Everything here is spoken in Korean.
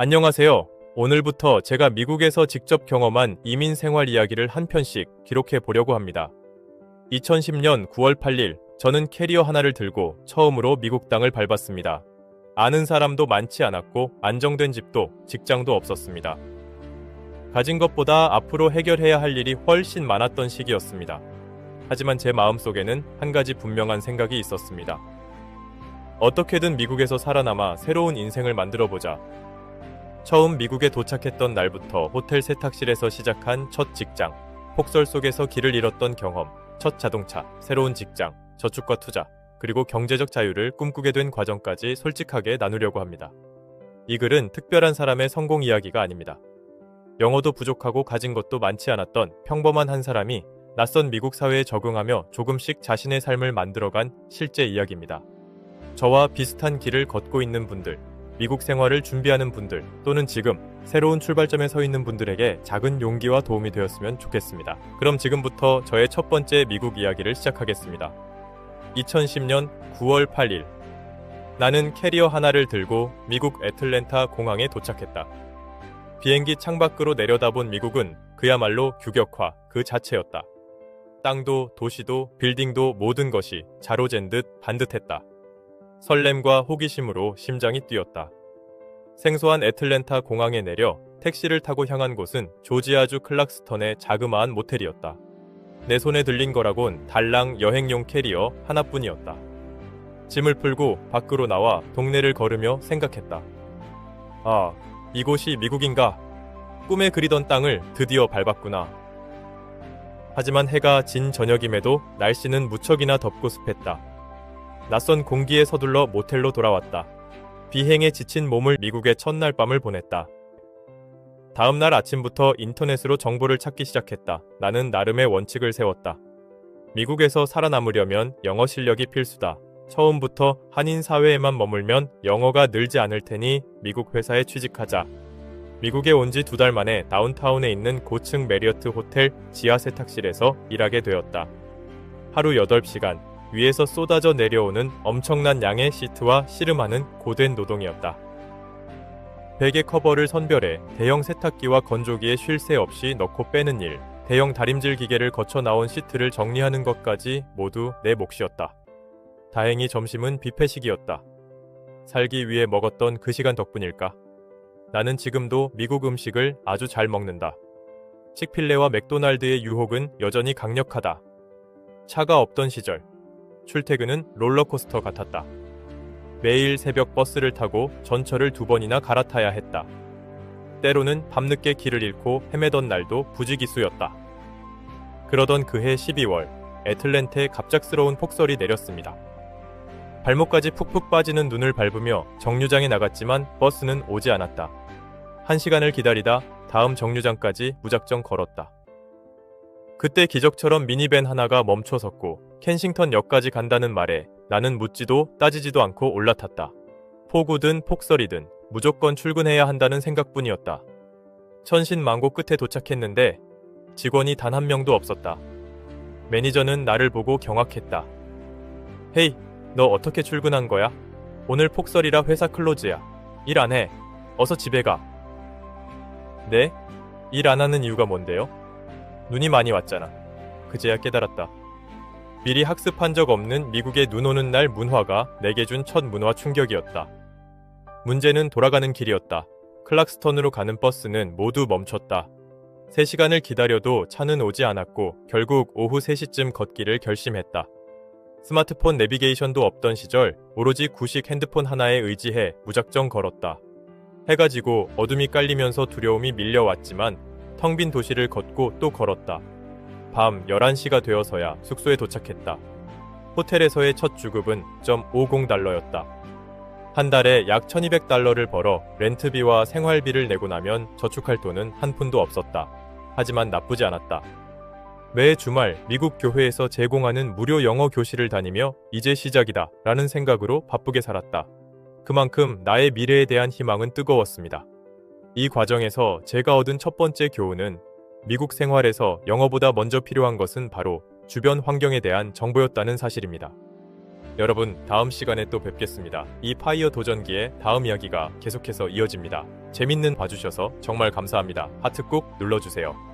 안녕하세요. 오늘부터 제가 미국에서 직접 경험한 이민 생활 이야기를 한 편씩 기록해 보려고 합니다. 2010년 9월 8일, 저는 캐리어 하나를 들고 처음으로 미국 땅을 밟았습니다. 아는 사람도 많지 않았고 안정된 집도 직장도 없었습니다. 가진 것보다 앞으로 해결해야 할 일이 훨씬 많았던 시기였습니다. 하지만 제 마음속에는 한 가지 분명한 생각이 있었습니다. 어떻게든 미국에서 살아남아 새로운 인생을 만들어보자. 처음 미국에 도착했던 날부터 호텔 세탁실에서 시작한 첫 직장, 폭설 속에서 길을 잃었던 경험, 첫 자동차, 새로운 직장, 저축과 투자, 그리고 경제적 자유를 꿈꾸게 된 과정까지 솔직하게 나누려고 합니다. 이 글은 특별한 사람의 성공 이야기가 아닙니다. 영어도 부족하고 가진 것도 많지 않았던 평범한 한 사람이 낯선 미국 사회에 적응하며 조금씩 자신의 삶을 만들어간 실제 이야기입니다. 저와 비슷한 길을 걷고 있는 분들, 미국 생활을 준비하는 분들, 또는 지금 새로운 출발점에 서 있는 분들에게 작은 용기와 도움이 되었으면 좋겠습니다. 그럼 지금부터 저의 첫 번째 미국 이야기를 시작하겠습니다. 2010년 9월 8일, 나는 캐리어 하나를 들고 미국 애틀랜타 공항에 도착했다. 비행기 창밖으로 내려다본 미국은 그야말로 규격화 그 자체였다. 땅도 도시도 빌딩도 모든 것이 자로잰 듯 반듯했다. 설렘과 호기심으로 심장이 뛰었다. 생소한 애틀랜타 공항에 내려 택시를 타고 향한 곳은 조지아주 클락스턴의 자그마한 모텔이었다. 내 손에 들린 거라곤 달랑 여행용 캐리어 하나뿐이었다. 짐을 풀고 밖으로 나와 동네를 걸으며 생각했다. 아, 이곳이 미국인가? 꿈에 그리던 땅을 드디어 밟았구나. 하지만 해가 진 저녁임에도 날씨는 무척이나 덥고 습했다. 낯선 공기에 서둘러 모텔로 돌아왔다. 비행에 지친 몸을 미국의 첫날 밤을 보냈다. 다음 날 아침부터 인터넷으로 정보를 찾기 시작했다. 나는 나름의 원칙을 세웠다. 미국에서 살아남으려면 영어 실력이 필수다. 처음부터 한인 사회에만 머물면 영어가 늘지 않을 테니 미국 회사에 취직하자. 미국에 온 지 2달 만에 다운타운에 있는 고층 메리어트 호텔 지하 세탁실에서 일하게 되었다. 하루 8시간, 위에서 쏟아져 내려오는 엄청난 양의 시트와 씨름하는 고된 노동이었다. 베개 커버를 선별해 대형 세탁기와 건조기에 쉴 새 없이 넣고 빼는 일, 대형 다림질 기계를 거쳐 나온 시트를 정리하는 것까지 모두 내 몫이었다. 다행히 점심은 뷔페식이었다. 살기 위해 먹었던 그 시간 덕분일까? 나는 지금도 미국 음식을 아주 잘 먹는다. 식필레와 맥도날드의 유혹은 여전히 강력하다. 차가 없던 시절, 출퇴근은 롤러코스터 같았다. 매일 새벽 버스를 타고 전철을 2번이나 갈아타야 했다. 때로는 밤늦게 길을 잃고 헤매던 날도 부지기수였다. 그러던 그해 12월, 애틀랜타에 갑작스러운 폭설이 내렸습니다. 발목까지 푹푹 빠지는 눈을 밟으며 정류장에 나갔지만 버스는 오지 않았다. 1시간을 기다리다 다음 정류장까지 무작정 걸었다. 그때 기적처럼 미니밴 하나가 멈춰섰고 켄싱턴역까지 간다는 말에 나는 묻지도 따지지도 않고 올라탔다. 폭우든 폭설이든 무조건 출근해야 한다는 생각뿐이었다. 천신만고 끝에 도착했는데 직원이 단 한 명도 없었다. 매니저는 나를 보고 경악했다. 헤이, 너 어떻게 출근한 거야? 오늘 폭설이라 회사 클로즈야. 일 안 해. 어서 집에 가. 네? 일 안 하는 이유가 뭔데요? 눈이 많이 왔잖아. 그제야 깨달았다. 미리 학습한 적 없는 미국의 눈 오는 날 문화가 내게 준 첫 문화 충격이었다. 문제는 돌아가는 길이었다. 클락스턴으로 가는 버스는 모두 멈췄다. 3시간을 기다려도 차는 오지 않았고 결국 오후 3시쯤 걷기를 결심했다. 스마트폰 내비게이션도 없던 시절 오로지 구식 핸드폰 하나에 의지해 무작정 걸었다. 해가 지고 어둠이 깔리면서 두려움이 밀려왔지만 텅 빈 도시를 걷고 또 걸었다. 밤 11시가 되어서야 숙소에 도착했다. 호텔에서의 첫 주급은 0.50달러였다. 한 달에 약 1200달러를 벌어 렌트비와 생활비를 내고 나면 저축할 돈은 한 푼도 없었다. 하지만 나쁘지 않았다. 매 주말 미국 교회에서 제공하는 무료 영어 교실을 다니며 이제 시작이다 라는 생각으로 바쁘게 살았다. 그만큼 나의 미래에 대한 희망은 뜨거웠습니다. 이 과정에서 제가 얻은 첫 번째 교훈은 미국 생활에서 영어보다 먼저 필요한 것은 바로 주변 환경에 대한 정보였다는 사실입니다. 여러분, 다음 시간에 또 뵙겠습니다. 이 파이어 도전기의 다음 이야기가 계속해서 이어집니다. 재밌는 봐주셔서 정말 감사합니다. 하트 꾹 눌러주세요.